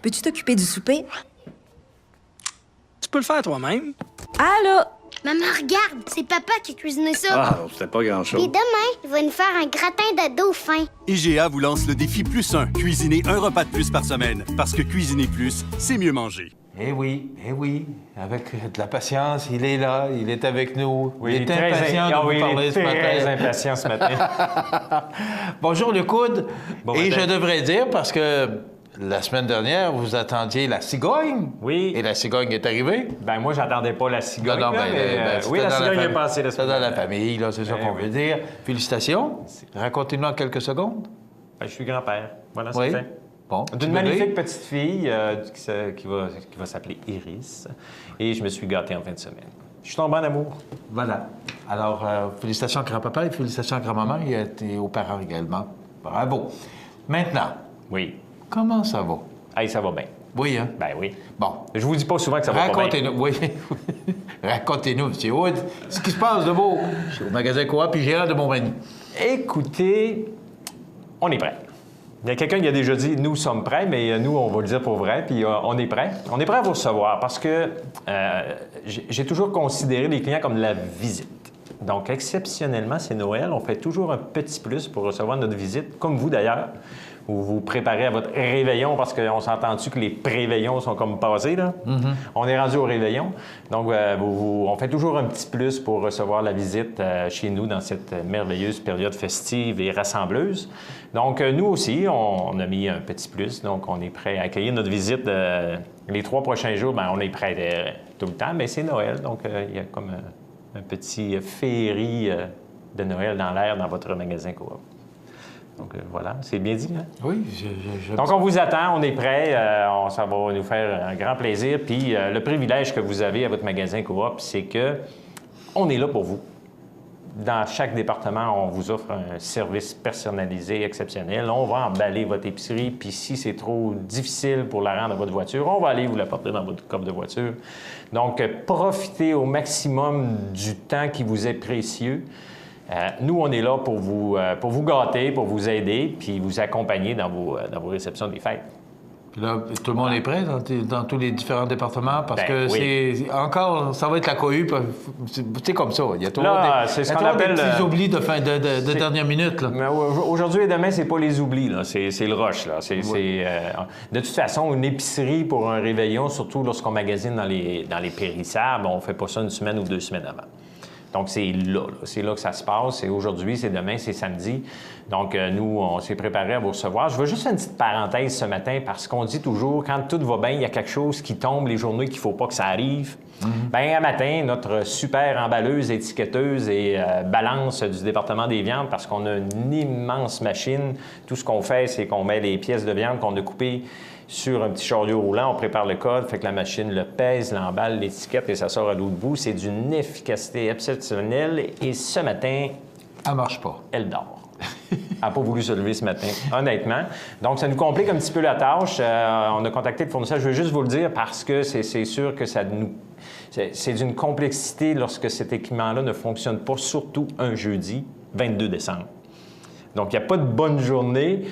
Peux-tu t'occuper du souper? Tu peux le faire toi-même. Allô? Maman, regarde, c'est papa qui a cuisiné ça. Ah, c'était pas grand-chose. Et demain, il va nous faire un gratin de dauphin. IGA vous lance le défi +1. Cuisiner un repas de plus par semaine. Parce que cuisiner plus, c'est mieux manger. Eh oui, avec de la patience, il est là, il est avec nous. Oui, il est impatient de vous parler ce matin. Très impatient ce matin. Bonjour le coude. Bon Et matin. je devrais dire, parce que la semaine dernière, vous attendiez la cigogne. Oui. Et la cigogne est arrivée. Ben moi, j'attendais pas la cigogne. Non, là, ben, mais, oui, c'était la dans cigogne est famille. passée la C'était semaine dans la dernière. famille, là, c'est ça qu'on oui. veut dire. Félicitations. Racontez-nous en quelques secondes. Ben, je suis grand-père. Voilà, Oui. c'est fait. Bon. D'une petit bébé. magnifique petite fille qui va s'appeler Iris. Et je me suis gâté en fin de semaine. Je suis tombé en amour. Voilà. Alors, félicitations à grand-papa et félicitations à grand-maman et aux parents également. Bravo. Maintenant, Oui. comment ça va? Hey, ça va bien. Oui, hein? Ben oui. Bon. Je vous dis pas souvent que ça va pas bien. Racontez-nous, oui. Racontez-nous, M. Wood, ce qui se passe de beau. Je suis au magasin Coop puis gérant de Montmagny. Écoutez, on est prêt. Il y a quelqu'un qui a déjà dit « nous sommes prêts », mais nous, on va le dire pour vrai, puis on est prêt. On est prêt à vous recevoir parce que j'ai toujours considéré les clients comme la visite. Donc, exceptionnellement, c'est Noël. On fait toujours un petit plus pour recevoir notre visite, comme vous d'ailleurs. Vous vous préparez à votre réveillon parce qu'on s'entend-tu que les préveillons sont comme passés, là? On est rendu au réveillon. Donc, on fait toujours un petit plus pour recevoir la visite chez nous dans cette merveilleuse période festive et rassembleuse. Donc, nous aussi, on a mis un petit plus. Donc, on est prêt à accueillir notre visite les 3 prochains jours. Bien, on est prêt tout le temps, mais c'est Noël. Donc, il y a comme un petit féerie de Noël dans l'air dans votre magasin Coop. Donc, voilà, c'est bien dit, hein? Oui, Donc, on vous attend, on est prêt, ça va nous faire un grand plaisir. Puis, le privilège que vous avez à votre magasin Coop, c'est que on est là pour vous. Dans chaque département, on vous offre un service personnalisé exceptionnel. On va emballer votre épicerie, puis si c'est trop difficile pour la rendre à votre voiture, on va aller vous la porter dans votre coffre de voiture. Donc, profitez au maximum du temps qui vous est précieux. Nous, on est là pour vous gâter, pour vous aider, puis vous accompagner dans vos réceptions des fêtes. Puis là, tout le monde est prêt dans tous les différents départements parce Ben, que oui. c'est encore, ça va être la cohue. C'est comme ça. Il y a toujours Là, c'est ce qu'on appelle des petits oublis de dernière minute. Là. Mais aujourd'hui et demain, c'est pas les oublis, là. C'est le rush, là. De toute façon, une épicerie pour un réveillon, surtout lorsqu'on magasine dans les périssables, on fait pas ça une semaine ou 2 semaines avant. Donc, c'est là. C'est là que ça se passe. C'est aujourd'hui, c'est demain, c'est samedi. Donc, nous, on s'est préparé à vous recevoir. Je veux juste faire une petite parenthèse ce matin parce qu'on dit toujours, quand tout va bien, il y a quelque chose qui tombe les journées qu'il ne faut pas que ça arrive. Bien, un matin, notre super emballeuse, étiquetteuse et balance du département des viandes, parce qu'on a une immense machine. Tout ce qu'on fait, c'est qu'on met les pièces de viande qu'on a coupées sur un petit chariot roulant, on prépare le code, fait que la machine le pèse, l'emballe, l'étiquette et ça sort à l'autre bout. C'est d'une efficacité exceptionnelle et ce matin, Elle marche pas. elle dort. Elle n'a pas voulu se lever ce matin, honnêtement. Donc, ça nous complique un petit peu la tâche. On a contacté le fournisseur. Je veux juste vous le dire parce que c'est sûr que c'est d'une complexité lorsque cet équipement-là ne fonctionne pas, surtout un jeudi, 22 décembre. Donc, il n'y a pas de bonne journée.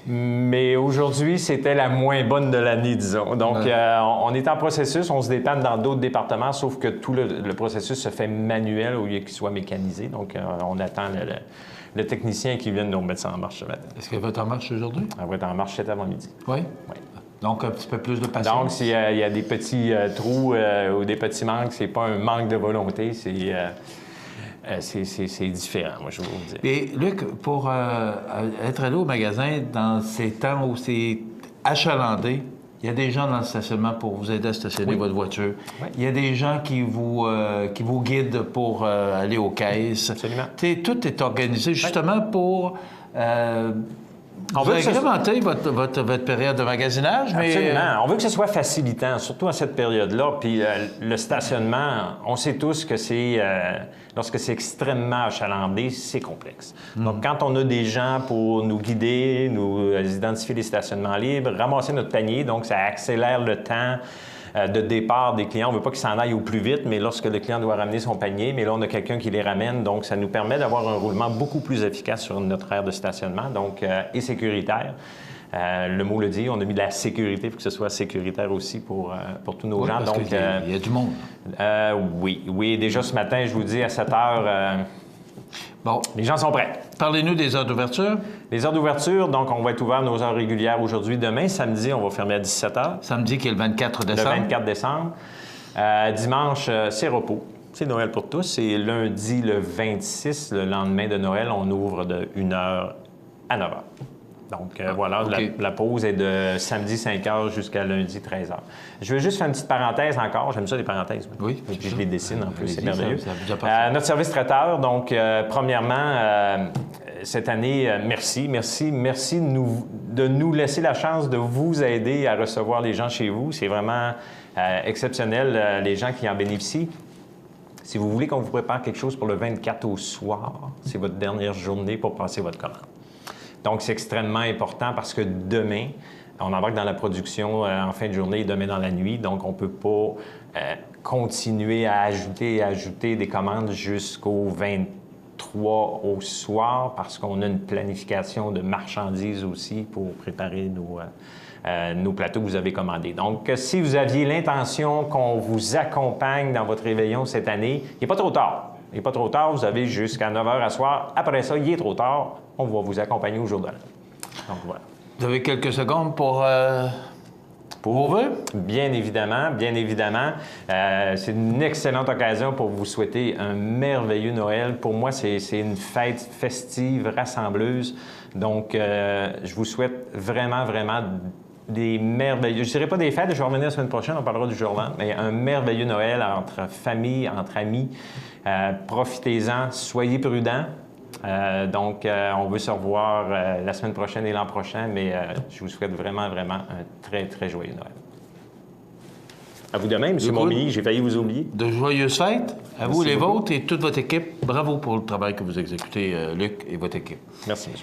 Mais aujourd'hui, c'était la moins bonne de l'année, disons. Donc, on est en processus, on se dépanne dans d'autres départements, sauf que tout le processus se fait manuel au lieu qu'il soit mécanisé. Donc, on attend le technicien qui vient de nous remettre ça en marche ce matin. Est-ce qu'elle va être en marche aujourd'hui? Elle va être en marche cet avant-midi. Oui? Oui. Donc, un petit peu plus de patience. Donc, s'il y a des petits trous ou des petits manques, c'est pas un manque de volonté, c'est différent, moi, je vais vous le dire. Et Luc, pour être allé au magasin dans ces temps où c'est achalandé, il y a des gens dans le stationnement pour vous aider à stationner votre voiture. Oui. Il y a des gens qui vous guident pour aller aux caisses. Absolument. Tout est organisé justement pour On veut que ce agrémenter votre période de magasinage. Absolument. On veut que ce soit facilitant, surtout à cette période-là. Puis le stationnement, on sait tous que lorsque c'est extrêmement achalandé, c'est complexe. Donc, quand on a des gens pour nous guider, nous identifier les stationnements libres, ramasser notre panier, donc ça accélère le temps de départ des clients. On ne veut pas qu'ils s'en aillent au plus vite, mais lorsque le client doit ramener son panier, mais là, on a quelqu'un qui les ramène. Donc, ça nous permet d'avoir un roulement beaucoup plus efficace sur notre aire de stationnement, donc et sécuritaire. Le mot le dit, on a mis de la sécurité pour que ce soit sécuritaire aussi pour tous nos Oui, gens. parce Donc, qu'il y a du monde. oui. Déjà ce matin, je vous dis, à 7 heures, Bon, les gens sont prêts. parlez-nous des heures d'ouverture. Les heures d'ouverture, donc on va être ouvert nos heures régulières aujourd'hui. Demain, samedi, on va fermer à 17 h. Samedi qui est le 24 Le décembre. 24 décembre. Dimanche, c'est repos. C'est Noël pour tous. Et lundi, le 26, le lendemain de Noël, on ouvre de 1h à 9h. Donc, voilà, OK. la pause est de samedi 5h jusqu'à lundi 13h. Je veux juste faire une petite parenthèse encore. J'aime ça, les parenthèses. Oui, Et puis, c'est je ça. les dessine en plus, c'est Allez-y, merveilleux. ça vous a parfait. Notre service traiteur, donc, premièrement, cette année, merci de nous laisser la chance de vous aider à recevoir les gens chez vous. C'est vraiment exceptionnel, les gens qui en bénéficient. Si vous voulez qu'on vous prépare quelque chose pour le 24 au soir, c'est votre dernière journée pour passer votre commande. Donc, c'est extrêmement important parce que demain, on embarque dans la production en fin de journée et demain dans la nuit. Donc, on ne peut pas continuer à ajouter des commandes jusqu'au 23 au soir parce qu'on a une planification de marchandises aussi pour préparer nos plateaux que vous avez commandés. Donc, si vous aviez l'intention qu'on vous accompagne dans votre réveillon cette année, il n'est pas trop tard. Il n'est pas trop tard, vous avez jusqu'à 9 h à soir. Après ça, il est trop tard, on va vous accompagner au jour de l'an. Donc, voilà. Vous avez quelques secondes pour vos vœux? Bien évidemment. C'est une excellente occasion pour vous souhaiter un merveilleux Noël. Pour moi, c'est une fête festive, rassembleuse. Donc, je vous souhaite vraiment des merveilleux... Je ne dirais pas des fêtes, je vais revenir la semaine prochaine, on parlera du jour-là, mais un merveilleux Noël entre famille, entre amis. Profitez-en, soyez prudents. On veut se revoir la semaine prochaine et l'an prochain, mais je vous souhaite vraiment un très joyeux Noël. À vous de même, M. Montmilly, j'ai failli vous oublier. De joyeuses fêtes à vous, Merci les beaucoup. vôtres et toute votre équipe. Bravo pour le travail que vous exécutez, Luc, et votre équipe. Merci, M.